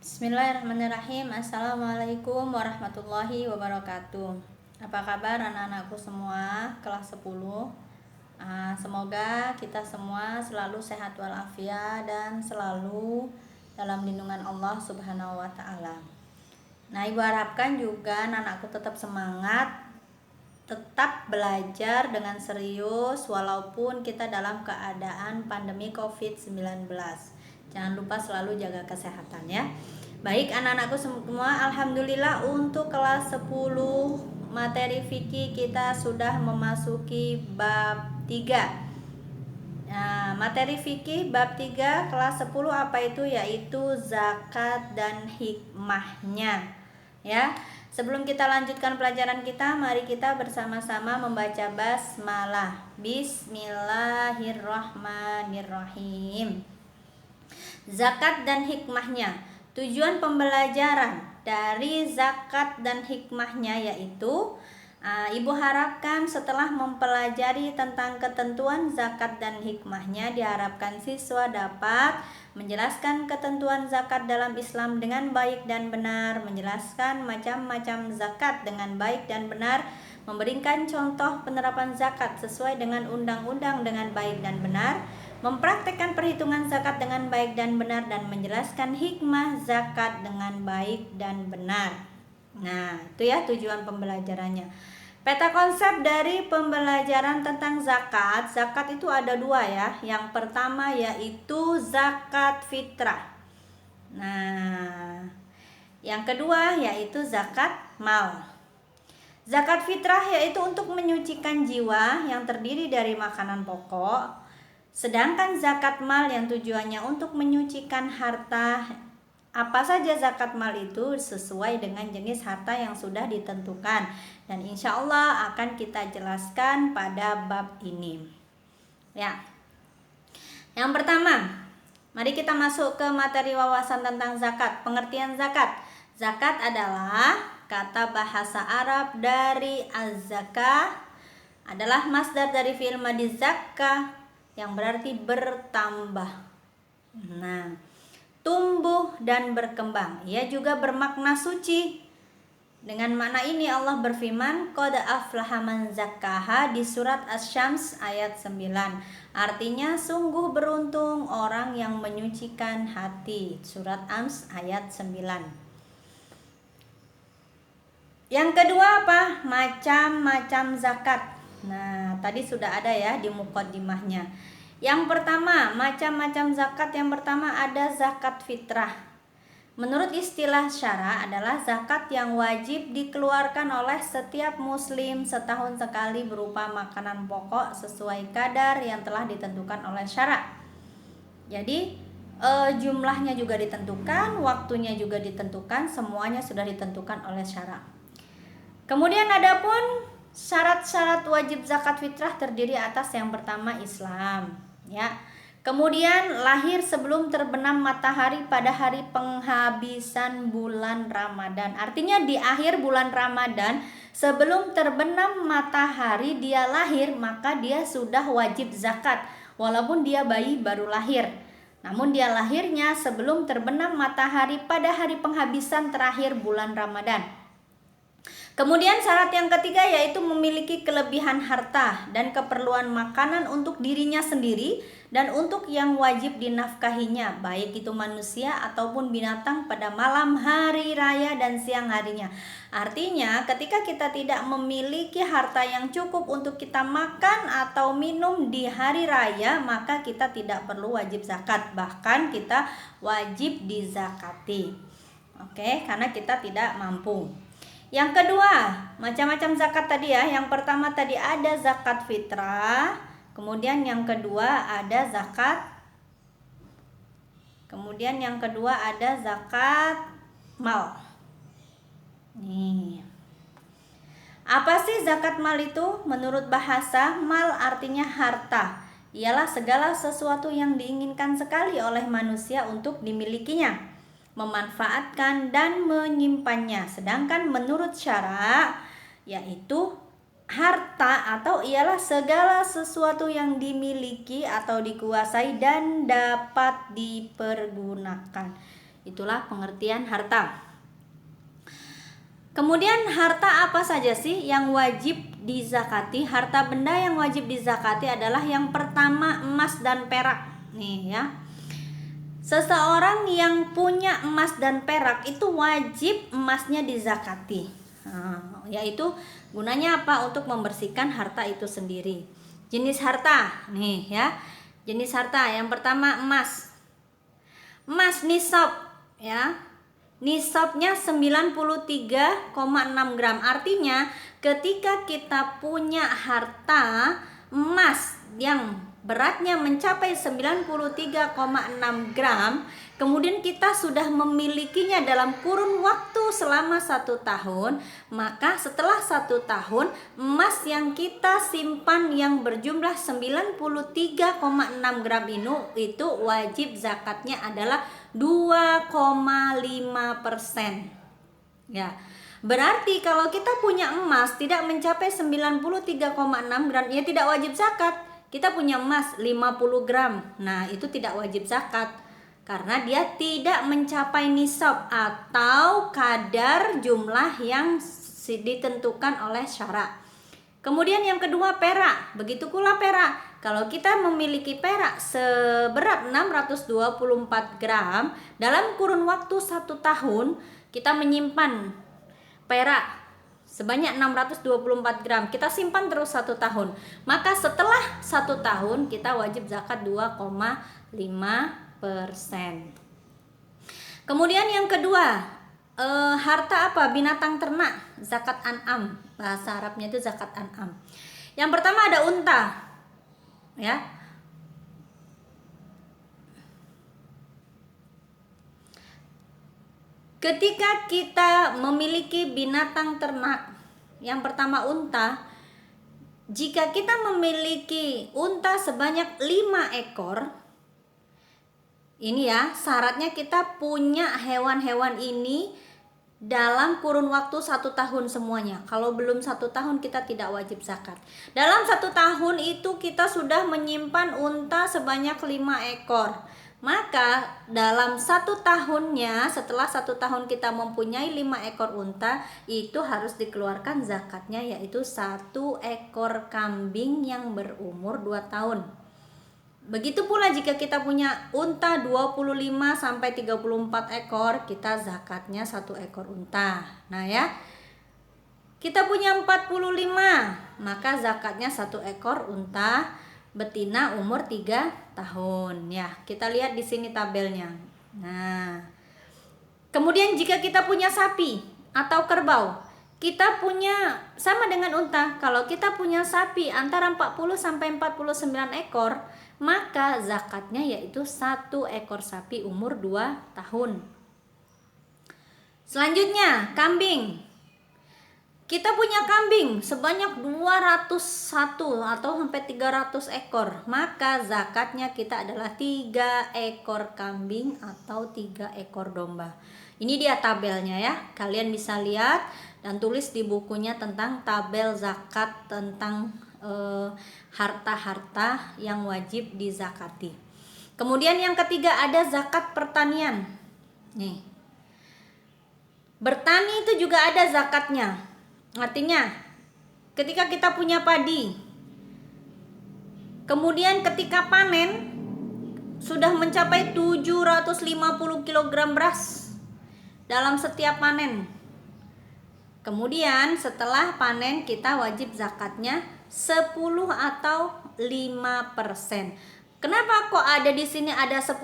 Bismillahirrahmanirrahim. Assalamualaikum warahmatullahi wabarakatuh. Apa kabar anak-anakku semua kelas 10? Semoga kita semua selalu sehat walafiat dan selalu dalam lindungan Allah Subhanahu wa taala. Nah, Ibu harapkan juga anak-anakku tetap semangat, tetap belajar dengan serius walaupun kita dalam keadaan pandemi COVID-19. Jangan lupa selalu jaga kesehatan ya. Baik anak-anakku semua, alhamdulillah untuk kelas 10 materi fikih kita sudah memasuki bab 3. Nah, materi fikih bab 3 kelas 10 apa itu? Yaitu zakat dan hikmahnya. Ya. Sebelum kita lanjutkan pelajaran kita, mari kita bersama-sama membaca basmalah. Bismillahirrahmanirrahim. Zakat dan hikmahnya. Tujuan pembelajaran dari zakat dan hikmahnya yaitu Ibu harapkan setelah mempelajari tentang ketentuan zakat dan hikmahnya, diharapkan siswa dapat menjelaskan ketentuan zakat dalam Islam dengan baik dan benar, menjelaskan macam-macam zakat dengan baik dan benar, memberikan contoh penerapan zakat sesuai dengan undang-undang dengan baik dan benar, mempraktekkan perhitungan zakat dengan baik dan benar, dan menjelaskan hikmah zakat dengan baik dan benar. Nah, itu ya tujuan pembelajarannya. Peta konsep dari pembelajaran tentang zakat. Zakat itu ada dua ya. Yang pertama yaitu zakat fitrah. Nah, yang kedua yaitu zakat mal. Zakat fitrah yaitu untuk menyucikan jiwa yang terdiri dari makanan pokok. Sedangkan zakat mal yang tujuannya untuk menyucikan harta. Apa saja zakat mal itu sesuai dengan jenis harta yang sudah ditentukan, dan insya Allah akan kita jelaskan pada bab ini. Ya. Yang pertama, mari kita masuk ke materi wawasan tentang zakat. Pengertian zakat. Zakat adalah kata bahasa Arab dari az-zakah, adalah masdar dari fi'il madhi zakah yang berarti bertambah. Nah, tumbuh dan berkembang. Ia juga bermakna suci. Dengan makna ini Allah berfirman, qad aflaha man zakkaha di surat Asy-Syams ayat 9. Artinya sungguh beruntung orang yang menyucikan hati. Surat Ams ayat 9. Yang kedua apa? Macam-macam zakat. Nah, tadi sudah ada ya di muqaddimahnya. Yang pertama, macam-macam zakat. Yang pertama ada zakat fitrah. Menurut istilah syara adalah zakat yang wajib dikeluarkan oleh setiap muslim setahun sekali berupa makanan pokok sesuai kadar yang telah ditentukan oleh syara. Jadi jumlahnya juga ditentukan, waktunya juga ditentukan, semuanya sudah ditentukan oleh syara. Kemudian adapun syarat-syarat wajib zakat fitrah terdiri atas yang pertama Islam, ya. Kemudian lahir sebelum terbenam matahari pada hari penghabisan bulan Ramadan. Artinya di akhir bulan Ramadan sebelum terbenam matahari dia lahir, maka dia sudah wajib zakat walaupun dia bayi baru lahir. Namun dia lahirnya sebelum terbenam matahari pada hari penghabisan terakhir bulan Ramadan. Kemudian syarat yang ketiga yaitu memiliki kelebihan harta dan keperluan makanan untuk dirinya sendiri dan untuk yang wajib dinafkahinya, baik itu manusia ataupun binatang pada malam hari raya dan siang harinya. Artinya ketika kita tidak memiliki harta yang cukup untuk kita makan atau minum di hari raya, maka kita tidak perlu wajib zakat, bahkan kita wajib dizakati. Oke, karena kita tidak mampu. Yang kedua, macam-macam zakat tadi ya. Yang pertama tadi ada zakat fitrah. Kemudian yang kedua ada zakat. Kemudian yang kedua ada zakat mal. Nih. Apa sih zakat mal itu? Menurut bahasa, mal artinya harta. Ialah segala sesuatu yang diinginkan sekali oleh manusia untuk dimilikinya, memanfaatkan dan menyimpannya. Sedangkan menurut syara yaitu harta atau ialah segala sesuatu yang dimiliki atau dikuasai dan dapat dipergunakan. Itulah pengertian harta. Kemudian harta apa saja sih yang wajib dizakati? Harta benda yang wajib dizakati adalah yang pertama emas dan perak. Nih ya. Seseorang yang punya emas dan perak itu wajib emasnya dizakati. Yaitu gunanya apa? Untuk membersihkan harta itu sendiri. Jenis harta nih ya. Jenis harta yang pertama emas. Emas nisab ya. Nisabnya 93,6 gram. Artinya ketika kita punya harta emas yang beratnya mencapai 93,6 gram, kemudian kita sudah memilikinya dalam kurun waktu selama 1 tahun, maka setelah 1 tahun emas yang kita simpan yang berjumlah 93,6 gram itu wajib zakatnya adalah 2,5%. Ya. Berarti kalau kita punya emas tidak mencapai 93,6 gram, ya tidak wajib zakat. Kita punya emas 50 gram, nah itu tidak wajib zakat karena dia tidak mencapai nisab atau kadar jumlah yang ditentukan oleh syara. Kemudian yang kedua perak, begitu pula perak. Kalau kita memiliki perak seberat 624 gram, dalam kurun waktu 1 tahun kita menyimpan perak sebanyak 624 gram, kita simpan terus 1 tahun. Maka setelah 1 tahun kita wajib zakat 2,5%. Kemudian yang kedua, harta apa? Binatang ternak, zakat an'am. Bahasa Arabnya itu zakat an'am. Yang pertama ada unta. Ya. Ketika kita memiliki binatang ternak, yang pertama unta, jika kita memiliki unta sebanyak 5 ekor, ini ya syaratnya kita punya hewan-hewan ini dalam kurun waktu 1 tahun semuanya. Kalau belum 1 tahun kita tidak wajib zakat. Dalam 1 tahun itu kita sudah menyimpan unta sebanyak 5 ekor. Maka dalam 1 tahunnya, setelah 1 tahun kita mempunyai 5 ekor unta, itu harus dikeluarkan zakatnya, yaitu 1 ekor kambing yang berumur 2 tahun. Begitu pula jika kita punya unta 25 sampai 34 ekor, kita zakatnya 1 ekor unta. Nah ya, kita punya 45, maka zakatnya 1 ekor unta betina umur 3 tahun. Ya, kita lihat di sini tabelnya. Nah, kemudian jika kita punya sapi atau kerbau, kita punya sama dengan unta. Kalau kita punya sapi antara 40 sampai 49 ekor, maka zakatnya yaitu 1 ekor sapi umur 2 tahun. Selanjutnya, kambing. Kita punya kambing sebanyak 201 atau sampai 300 ekor, maka zakatnya kita adalah 3 ekor kambing atau 3 ekor domba. Ini dia tabelnya ya, kalian bisa lihat dan tulis di bukunya tentang tabel zakat tentang harta-harta yang wajib dizakati. Kemudian yang ketiga ada zakat pertanian. Nih, bertani itu juga ada zakatnya. Artinya ketika kita punya padi, kemudian ketika panen sudah mencapai 750 kg beras dalam setiap panen. Kemudian setelah panen kita wajib zakatnya 10 atau 5%. Kenapa kok ada di sini ada 10%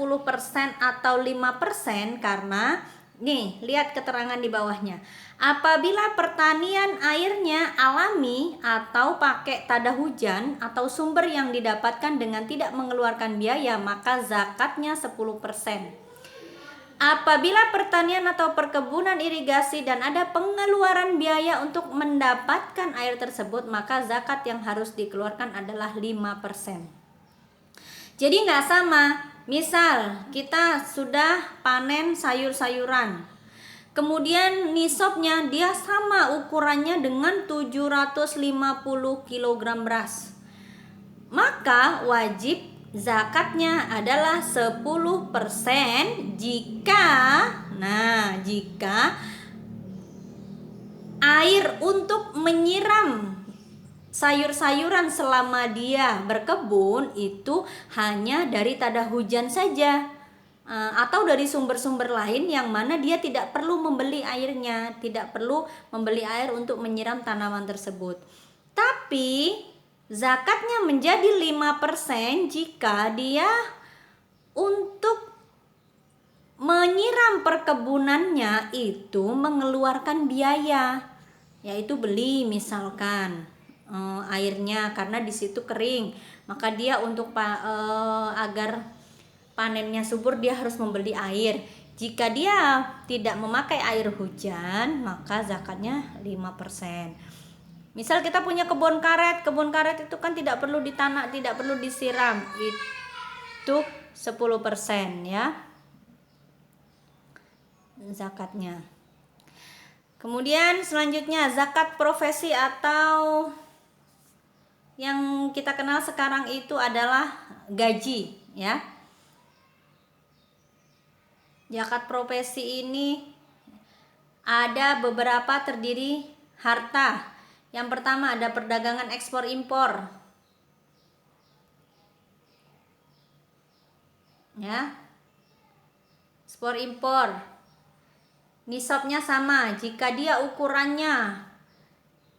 atau 5%? Karena nih, lihat keterangan di bawahnya. Apabila pertanian airnya alami atau pakai tada hujan atau sumber yang didapatkan dengan tidak mengeluarkan biaya, maka zakatnya 10%. Apabila pertanian atau perkebunan irigasi dan ada pengeluaran biaya untuk mendapatkan air tersebut, maka zakat yang harus dikeluarkan adalah 5%. Jadi nggak sama. Misal kita sudah panen sayur-sayuran, kemudian nisabnya dia sama ukurannya dengan 750 kg beras, maka wajib zakatnya adalah 10% jika Nah, jika air untuk menyiram sayur-sayuran selama dia berkebun itu hanya dari tada hujan saja, atau dari sumber-sumber lain yang mana dia tidak perlu membeli airnya, tidak perlu membeli air untuk menyiram tanaman tersebut. Tapi zakatnya menjadi 5% jika dia untuk menyiram perkebunannya itu mengeluarkan biaya, yaitu beli misalkan airnya karena di situ kering, maka dia untuk agar panennya subur dia harus membeli air. Jika dia tidak memakai air hujan, maka zakatnya 5%. Misal kita punya kebun karet itu kan tidak perlu ditanam, tidak perlu disiram, itu 10% ya zakatnya. Kemudian selanjutnya zakat profesi atau yang kita kenal sekarang itu adalah gaji ya. Zakat profesi ini ada beberapa, terdiri harta. Yang pertama ada perdagangan ekspor impor. Ya. Ekspor impor. Nisabnya sama, jika dia ukurannya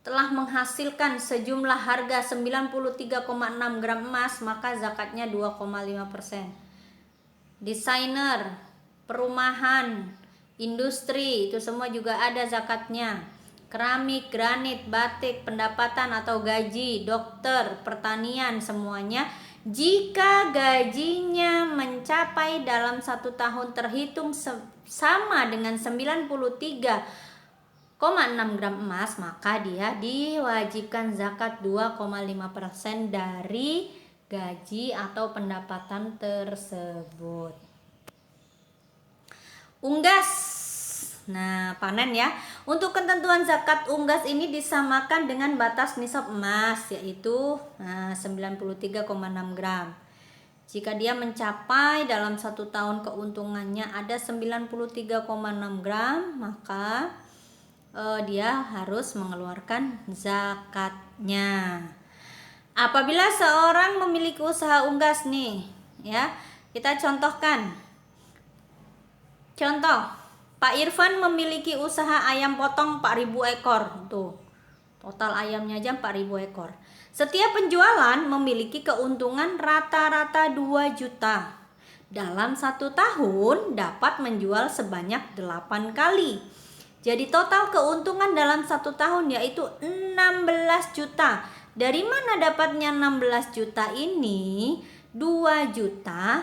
telah menghasilkan sejumlah harga 93,6 gram emas, maka zakatnya 2,5%. Desainer, perumahan, industri, itu semua juga ada zakatnya. Keramik, granit, batik, pendapatan atau gaji, dokter, pertanian, semuanya jika gajinya mencapai dalam 1 tahun terhitung sama dengan 93,6 gram emas, maka dia diwajibkan zakat 2,5% dari gaji atau pendapatan tersebut. Unggas. Nah, panen ya. Untuk ketentuan zakat unggas ini disamakan dengan batas nisab emas, yaitu 93,6 gram. Jika dia mencapai dalam 1 tahun keuntungannya ada 93,6 gram, maka dia harus mengeluarkan zakatnya. Apabila seorang memiliki usaha unggas nih, ya, kita contohkan. Contoh, Pak Irfan memiliki usaha ayam potong 4.000 ekor. Tuh, total ayamnya aja 4.000 ekor. Setiap penjualan memiliki keuntungan rata-rata 2 juta. Dalam 1 tahun dapat menjual sebanyak 8 kali. Jadi total keuntungan dalam 1 tahun yaitu 16 juta. Dari mana dapatnya 16 juta ini? 2 juta.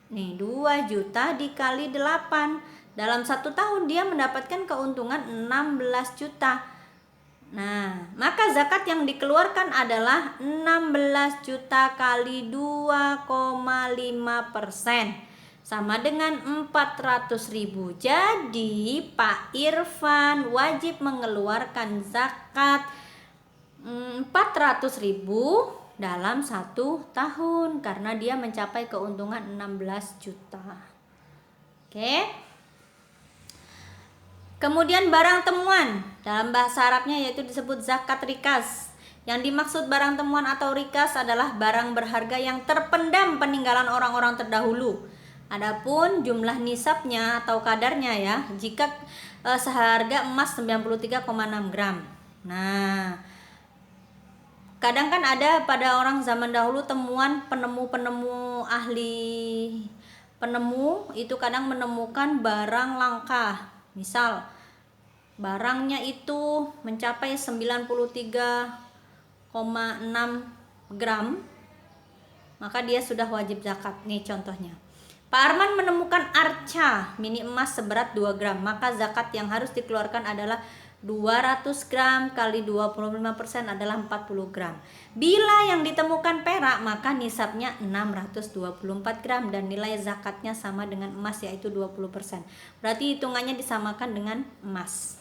Nih, 2 juta dikali 8. Dalam 1 tahun dia mendapatkan keuntungan 16 juta. Nah, maka zakat yang dikeluarkan adalah 16 juta kali 2,5%. Sama dengan 400.000. Jadi Pak Irfan wajib mengeluarkan zakat 400.000 dalam 1 tahun karena dia mencapai keuntungan 16 juta. Oke. Kemudian barang temuan, dalam bahasa Arabnya yaitu disebut zakat rikas. Yang dimaksud barang temuan atau rikas adalah barang berharga yang terpendam peninggalan orang-orang terdahulu. Adapun jumlah nisabnya atau kadarnya ya, jika seharga emas 93,6 gram. Nah, kadang kan ada pada orang zaman dahulu temuan penemu-penemu ahli penemu itu kadang menemukan barang langka. Misal barangnya itu mencapai 93,6 gram, maka dia sudah wajib zakat. Nih contohnya. Pak Arman menemukan arca mini emas seberat 2 gram, maka zakat yang harus dikeluarkan adalah 200 gram kali 25% adalah 40 gram. Bila yang ditemukan perak, maka nisabnya 624 gram dan nilai zakatnya sama dengan emas yaitu 20%. Berarti hitungannya disamakan dengan emas.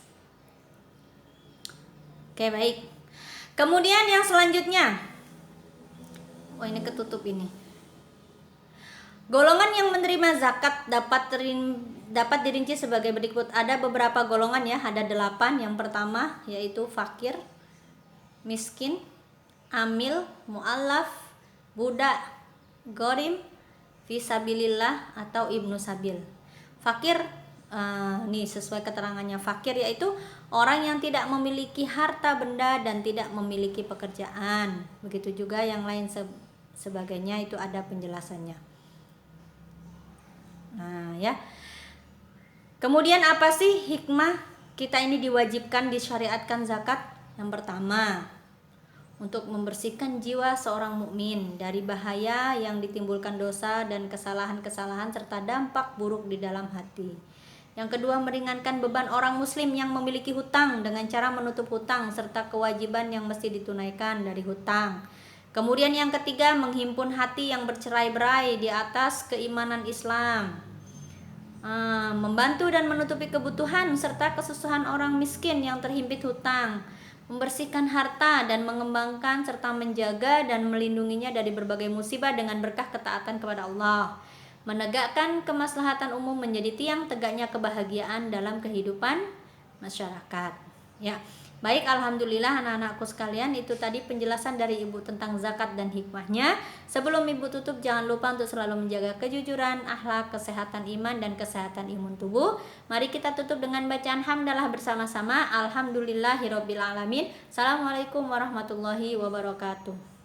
Oke, baik. Kemudian yang selanjutnya. Oh, ini ketutup ini. Golongan yang menerima zakat dapat dapat dirinci sebagai berikut. Ada beberapa golongan ya, ada 8. Yang pertama yaitu fakir, miskin, amil, mu'allaf, budak, gharim, fisabilillah atau ibnu sabil. Fakir, nih sesuai keterangannya, fakir yaitu orang yang tidak memiliki harta benda dan tidak memiliki pekerjaan. Begitu juga yang lain sebagainya, itu ada penjelasannya. Nah ya, kemudian apa sih hikmah kita ini diwajibkan disyariatkan zakat? Yang pertama, untuk membersihkan jiwa seorang mukmin dari bahaya yang ditimbulkan dosa dan kesalahan-kesalahan serta dampak buruk di dalam hati. Yang kedua, meringankan beban orang muslim yang memiliki hutang dengan cara menutup hutang serta kewajiban yang mesti ditunaikan dari hutang. Kemudian yang ketiga, menghimpun hati yang bercerai-berai di atas keimanan Islam. Membantu dan menutupi kebutuhan serta kesusahan orang miskin yang terhimpit hutang. Membersihkan harta dan mengembangkan serta menjaga dan melindunginya dari berbagai musibah dengan berkah ketaatan kepada Allah. Menegakkan kemaslahatan umum menjadi tiang tegaknya kebahagiaan dalam kehidupan masyarakat. Ya, baik, alhamdulillah anak-anakku sekalian, itu tadi penjelasan dari Ibu tentang zakat dan hikmahnya. Sebelum Ibu tutup, jangan lupa untuk selalu menjaga kejujuran, akhlak, kesehatan iman dan kesehatan imun tubuh. Mari kita tutup dengan bacaan hamdalah bersama-sama. Alhamdulillahirabbil alamin. Assalamualaikum warahmatullahi wabarakatuh.